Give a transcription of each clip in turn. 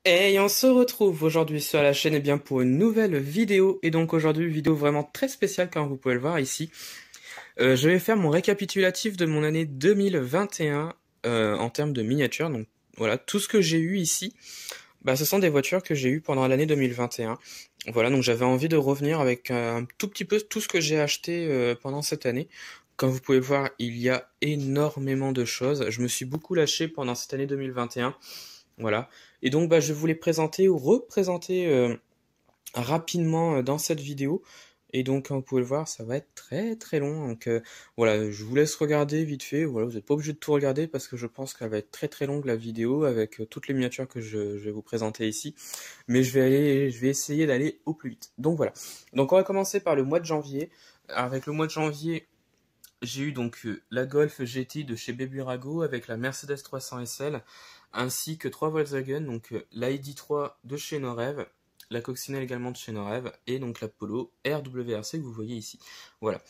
Et on se retrouve aujourd'hui sur la chaîne pour une nouvelle vidéo. Et donc aujourd'hui, vidéo vraiment très spéciale comme vous pouvez le voir ici. Je vais faire mon récapitulatif de mon année 2021 en termes de miniatures. Donc voilà, tout ce que j'ai eu ici, ce sont des voitures que j'ai eues pendant l'année 2021. Voilà, donc j'avais envie de revenir avec un tout petit peu tout ce que j'ai acheté pendant cette année. Comme vous pouvez voir, il y a énormément de choses. Je me suis beaucoup lâché pendant cette année 2021. Voilà. Et donc, je vais vous les présenter ou représenter rapidement dans cette vidéo. Et donc, comme vous pouvez le voir, ça va être très très long. Donc, voilà, je vous laisse regarder vite fait. Voilà, vous n'êtes pas obligé de tout regarder parce que je pense qu'elle va être très très longue la vidéo avec toutes les miniatures que je vais vous présenter ici. Mais je vais essayer d'aller au plus vite. Donc voilà. Donc, on va commencer par le mois de janvier. Avec le mois de janvier, j'ai eu donc la Golf GT de chez Beburago avec la Mercedes 300 SL ainsi que 3 Volkswagen, donc la ID3 de chez Norev, la Coccinelle également de chez Norev et donc la Polo RWRC que vous voyez ici. Voilà.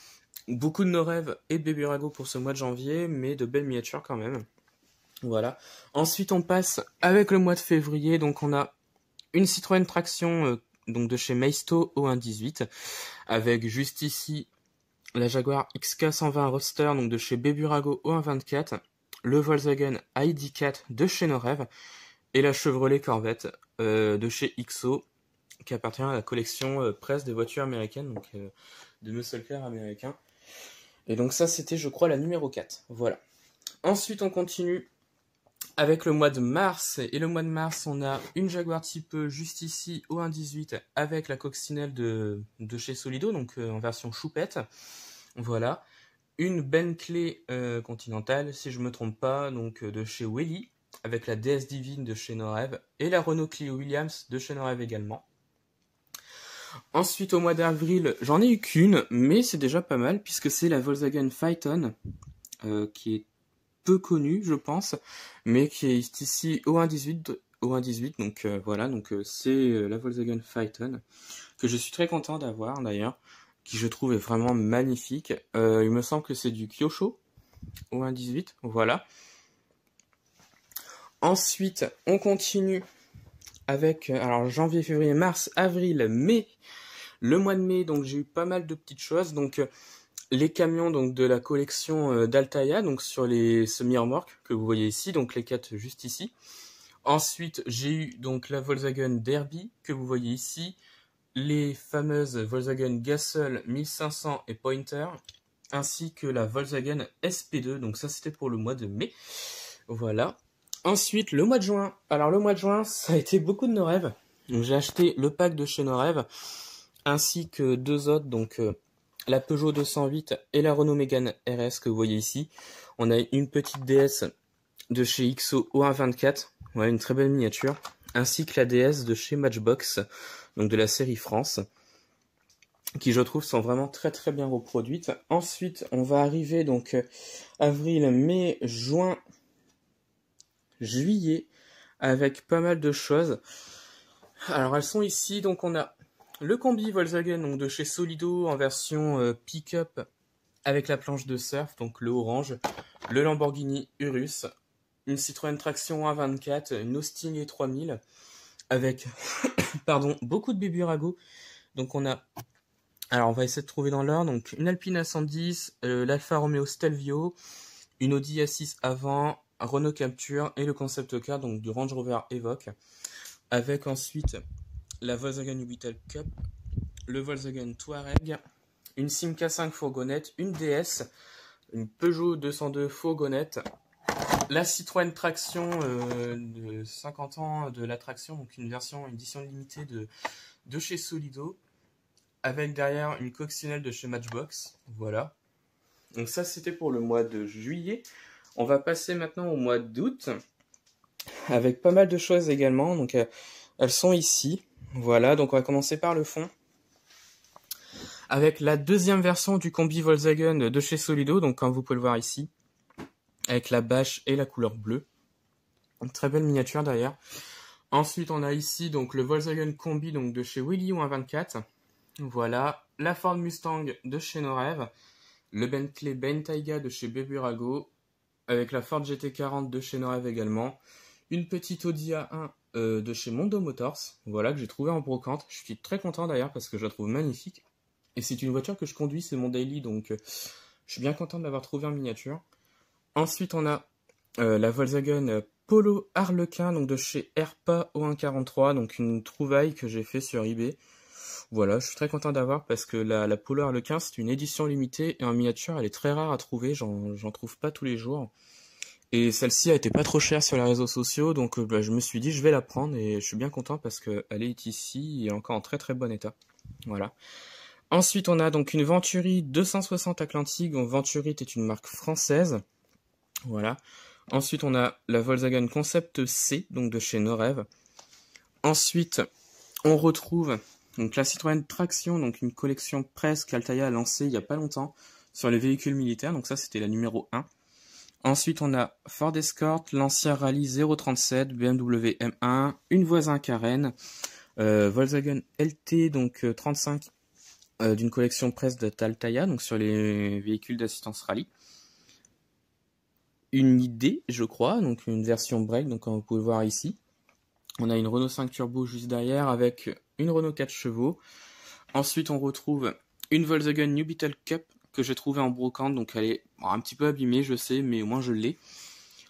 Beaucoup de Norev et de Beburago pour ce mois de janvier, mais de belles miniatures quand même. Voilà. Ensuite, on passe avec le mois de février. Donc, on a une Citroën Traction donc de chez Maisto O118 avec juste ici la Jaguar XK120 Roadster donc de chez Beburago O124, le Volkswagen ID4 de chez Norev et la Chevrolet Corvette de chez XO qui appartient à la collection presse des voitures américaines, donc de muscle car américains. Et donc ça c'était je crois la numéro 4. Voilà. Ensuite on continue avec le mois de mars, et le mois de mars, on a une Jaguar type juste ici au 1.18 avec la coccinelle de chez Solido, donc en version choupette. Voilà. Une Bentley Continental, si je me trompe pas, donc de chez Welly, avec la DS Divine de chez Norev, et la Renault Clio Williams de chez Norev également. Ensuite, au mois d'avril, j'en ai eu qu'une, mais c'est déjà pas mal, puisque c'est la Volkswagen Phaeton, qui est peu connue, je pense, mais qui est ici au 1.18, donc voilà, donc c'est la Volkswagen Phaeton, que je suis très content d'avoir d'ailleurs, qui je trouve est vraiment magnifique. Il me semble que c'est du Kyosho au 1.18, voilà. Ensuite, on continue avec alors janvier, février, mars, avril, mai. Le mois de mai, donc j'ai eu pas mal de petites choses. Donc les camions donc de la collection d'Altaïa, donc sur les semi-remorques que vous voyez ici, donc les 4 juste ici. Ensuite, j'ai eu donc la Volkswagen Derby que vous voyez ici, les fameuses Volkswagen Gazelle 1500 et Pointer, ainsi que la Volkswagen SP2. Donc ça c'était pour le mois de mai. Voilà. Ensuite, le mois de juin. Alors le mois de juin, ça a été beaucoup de Norev. Donc j'ai acheté le pack de chez Norev, ainsi que deux autres, donc la Peugeot 208 et la Renault Mégane RS que vous voyez ici. On a une petite DS de chez XO O124, ouais, une très belle miniature, ainsi que la DS de chez Matchbox, donc de la série France, qui je trouve sont vraiment très très bien reproduites. Ensuite, on va arriver donc avril, mai, juin, juillet, avec pas mal de choses. Alors elles sont ici, donc on a le combi Volkswagen donc de chez Solido en version pick-up avec la planche de surf, donc le orange, le Lamborghini Urus, une Citroën Traction 1.24, une Austin E3000 avec pardon, beaucoup de Beburago. Donc on a, alors on va essayer de trouver dans l'ordre, donc une Alpine A110, l'Alfa Romeo Stelvio, une Audi A6 avant, un Renault Captur et le concept car donc du Range Rover Evoque, avec ensuite la Volkswagen Beetle Cup, le Volkswagen Touareg, une Simca 5 fourgonnette, une DS, une Peugeot 202 fourgonnette, la Citroën Traction de 50 ans de la Traction, donc une version édition limitée de chez Solido, avec derrière une coccinelle de chez Matchbox. Voilà. Donc ça c'était pour le mois de juillet. On va passer maintenant au mois d'août, avec pas mal de choses également. Donc elles sont ici. Voilà, donc on va commencer par le fond. Avec la deuxième version du combi Volkswagen de chez Solido, donc comme vous pouvez le voir ici, avec la bâche et la couleur bleue. Une très belle miniature d'ailleurs. Ensuite, on a ici donc le Volkswagen Combi donc de chez Willy 1.24. Voilà, la Ford Mustang de chez Norev, le Bentley Bentayga de chez Beburago, avec la Ford GT40 de chez Norev également, une petite Audi A1 de chez Mondo Motors, voilà, que j'ai trouvé en brocante. Je suis très content d'ailleurs parce que je la trouve magnifique. Et c'est une voiture que je conduis, c'est mon daily, donc je suis bien content de l'avoir trouvé en miniature. Ensuite, on a la Volkswagen Polo Harlequin, donc de chez Herpa O143, donc une trouvaille que j'ai fait sur eBay. Voilà, je suis très content d'avoir parce que la Polo Harlequin, c'est une édition limitée et en miniature, elle est très rare à trouver, j'en trouve pas tous les jours. Et celle-ci a été pas trop chère sur les réseaux sociaux, donc je me suis dit je vais la prendre et je suis bien content parce qu'elle est ici et encore en très très bon état. Voilà. Ensuite, on a donc une Venturi 260 Atlantique, donc Venturi est une marque française. Voilà. Ensuite, on a la Volkswagen Concept C, donc de chez Norev. Ensuite, on retrouve donc la Citroën Traction, donc une collection presque qu'Altaïa a lancée il n'y a pas longtemps sur les véhicules militaires. Donc ça, c'était la numéro 1. Ensuite, on a Ford Escort, Lancia Rally 037, BMW M1, une Voisin Carène, Volkswagen LT, donc 35, d'une collection presse de Altaïa, donc sur les véhicules d'assistance rallye. Une ID, je crois, donc une version break, donc comme vous pouvez voir ici. On a une Renault 5 Turbo juste derrière avec une Renault 4 chevaux. Ensuite, on retrouve une Volkswagen New Beetle Cup que j'ai trouvée en brocante, donc elle est un petit peu abîmée, je sais, mais au moins je l'ai.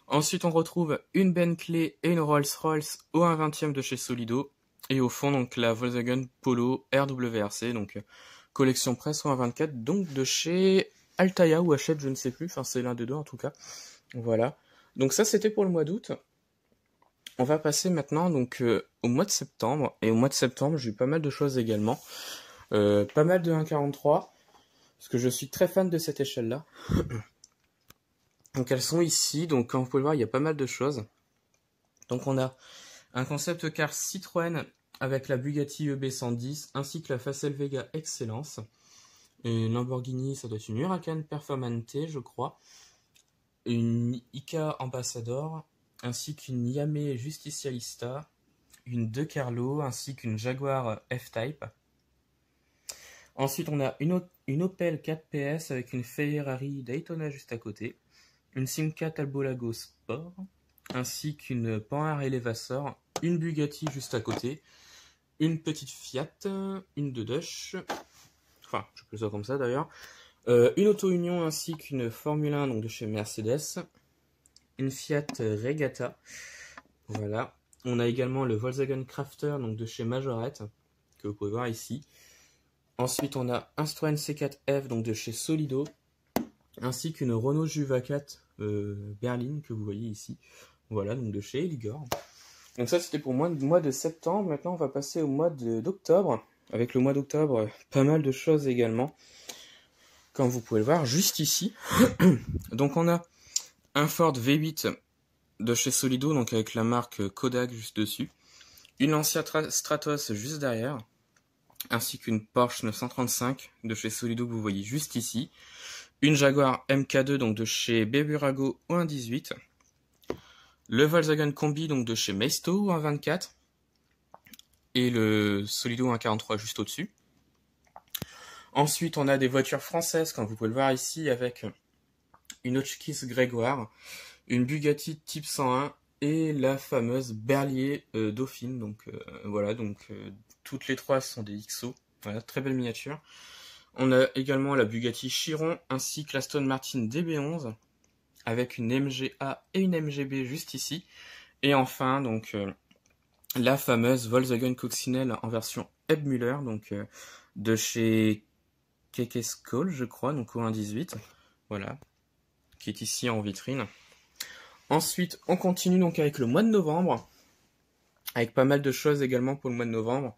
Ensuite, on retrouve une Bentley et une Rolls-Royce au 1/20 de chez Solido. Et au fond, donc la Volkswagen Polo RWRC, donc collection presse au 1/24, donc de chez Altaïa ou Hachette, je ne sais plus, enfin c'est l'un des deux en tout cas. Voilà. Donc ça, c'était pour le mois d'août. On va passer maintenant donc au mois de septembre. Et au mois de septembre, j'ai eu pas mal de choses également. Pas mal de 1,43. Parce que je suis très fan de cette échelle-là. Donc elles sont ici. Donc comme vous pouvez le voir, il y a pas mal de choses. Donc on a un concept car Citroën avec la Bugatti EB110 ainsi que la Facel Vega Excellence. Et une Lamborghini, ça doit être une Huracan Performante, je crois. Une Ica Ambassador, ainsi qu'une Yamaha Justicialista, une De Carlo, ainsi qu'une Jaguar F-Type. Ensuite, on a une Opel 4PS avec une Ferrari Daytona juste à côté, une Simca Talbolago Sport, ainsi qu'une Panhard Elevator, une Bugatti juste à côté, une petite Fiat, une Deutsch, enfin, je peux ça comme ça d'ailleurs, une Auto Union ainsi qu'une Formule 1 donc de chez Mercedes, une Fiat Regatta, voilà. On a également le Volkswagen Crafter donc de chez Majorette, que vous pouvez voir ici. Ensuite, on a un Citroën C4F donc de chez Solido, ainsi qu'une Renault Juva 4 berline que vous voyez ici, voilà, donc de chez Eligor. Donc ça, c'était pour le mois de septembre. Maintenant, on va passer au mois d'octobre. Avec le mois d'octobre, pas mal de choses également. Comme vous pouvez le voir, juste ici. Donc on a un Ford V8 de chez Solido, donc avec la marque Kodak juste dessus. Une Lancia Stratos juste derrière. Ainsi qu'une Porsche 935 de chez Solido que vous voyez juste ici. Une Jaguar MK2 donc de chez Beburago au 1.18. Le Volkswagen Combi donc de chez Maisto au 1.24. Et le Solido 1.43 juste au-dessus. Ensuite, on a des voitures françaises, comme vous pouvez le voir ici, avec une Hotchkiss Grégoire, une Bugatti Type 101 et la fameuse Berlier Dauphine. Donc voilà, donc toutes les trois sont des XO. Voilà, très belle miniature. On a également la Bugatti Chiron ainsi que l'Aston Martin DB11 avec une MGA et une MGB juste ici. Et enfin, donc la fameuse Volkswagen Coccinelle en version Ebmuller, donc de chez Kekeskol, je crois, donc au 1.18, voilà, qui est ici en vitrine. Ensuite, on continue donc avec le mois de novembre, avec pas mal de choses également pour le mois de novembre.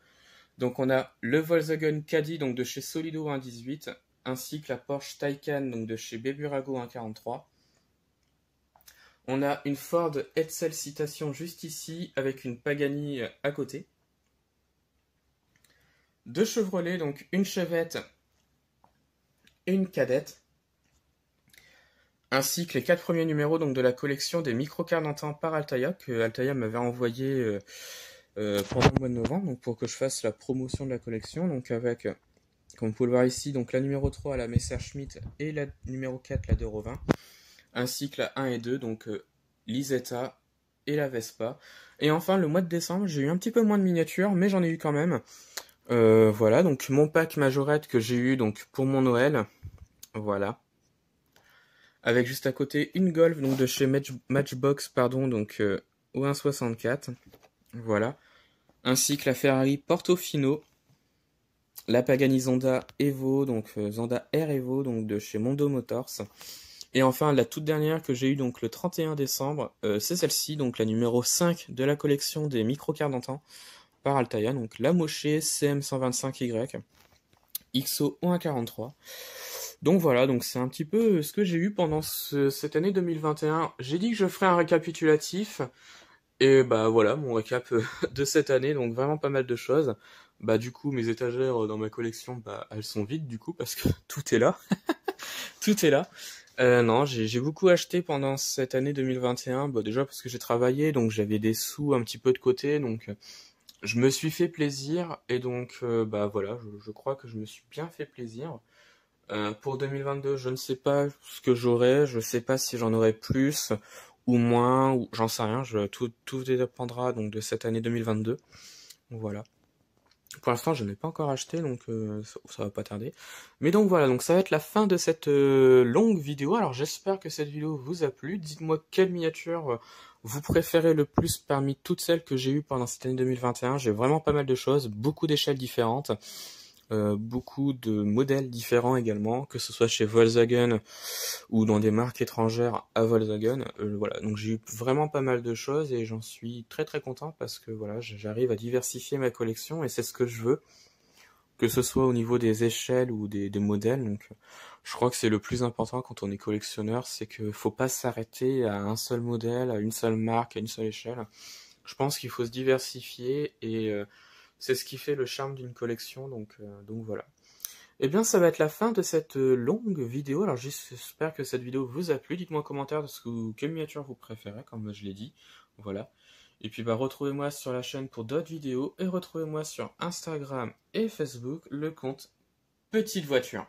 Donc on a le Volkswagen Caddy donc de chez Solido 1.18, ainsi que la Porsche Taycan donc de chez Beburago 1.43. On a une Ford Edsel Citation juste ici, avec une Pagani à côté. Deux Chevrolet, donc une Chevette et une Cadette, ainsi que les 4 premiers numéros donc, de la collection des micro-cars d'antan par Altaïa, que Altaïa m'avait envoyé pendant le mois de novembre, donc pour que je fasse la promotion de la collection, donc avec, comme vous pouvez le voir ici, donc la numéro 3 la Messerschmitt et la numéro 4 la De Rovin, ainsi que la 1 et 2, donc Lisetta et la Vespa. Et enfin, le mois de décembre, j'ai eu un petit peu moins de miniatures, mais j'en ai eu quand même. Voilà, donc mon pack majorette que j'ai eu donc pour mon Noël. Voilà. Avec juste à côté une Golf donc de chez Matchbox, pardon, donc au 1,64. Voilà. Ainsi que la Ferrari Portofino, la Pagani Zonda Evo, donc Zonda R Evo, donc de chez Mondo Motors. Et enfin, la toute dernière que j'ai eue donc le 31 décembre, c'est celle-ci, donc la numéro 5 de la collection des micro-quarts d'antan par Altaïa, donc la Mosche CM125Y, XO 143. Donc voilà, donc c'est un petit peu ce que j'ai eu pendant cette année 2021. J'ai dit que je ferais un récapitulatif, et bah voilà, mon récap de cette année, donc vraiment pas mal de choses. Bah du coup, mes étagères dans ma collection, bah elles sont vides du coup, parce que tout est là. Tout est là. Non, j'ai beaucoup acheté pendant cette année 2021, bah déjà parce que j'ai travaillé, donc j'avais des sous un petit peu de côté, donc je me suis fait plaisir, et donc bah voilà, je crois que je me suis bien fait plaisir. Pour 2022, je ne sais pas ce que j'aurai, je sais pas si j'en aurai plus ou moins, ou j'en sais rien, tout dépendra donc de cette année 2022. Donc voilà. Pour l'instant, je n'ai pas encore acheté, donc ça va pas tarder. Mais donc voilà, donc ça va être la fin de cette longue vidéo. Alors j'espère que cette vidéo vous a plu. Dites-moi quelle miniature vous préférez le plus parmi toutes celles que j'ai eues pendant cette année 2021. J'ai vraiment pas mal de choses, beaucoup d'échelles différentes. Beaucoup de modèles différents également, que ce soit chez Volkswagen ou dans des marques étrangères à Volkswagen. Voilà, donc j'ai eu vraiment pas mal de choses et j'en suis très très content parce que voilà, j'arrive à diversifier ma collection et c'est ce que je veux, que ce soit au niveau des échelles ou des modèles. Donc je crois que c'est le plus important quand on est collectionneur, c'est que faut pas s'arrêter à un seul modèle, à une seule marque, à une seule échelle. Je pense qu'il faut se diversifier et c'est ce qui fait le charme d'une collection, donc voilà. Eh bien, ça va être la fin de cette longue vidéo. Alors, j'espère que cette vidéo vous a plu. Dites-moi en commentaire quelle miniature vous préférez, comme je l'ai dit. Voilà. Et puis, bah, retrouvez-moi sur la chaîne pour d'autres vidéos. Et retrouvez-moi sur Instagram et Facebook, le compte Petite Voiture.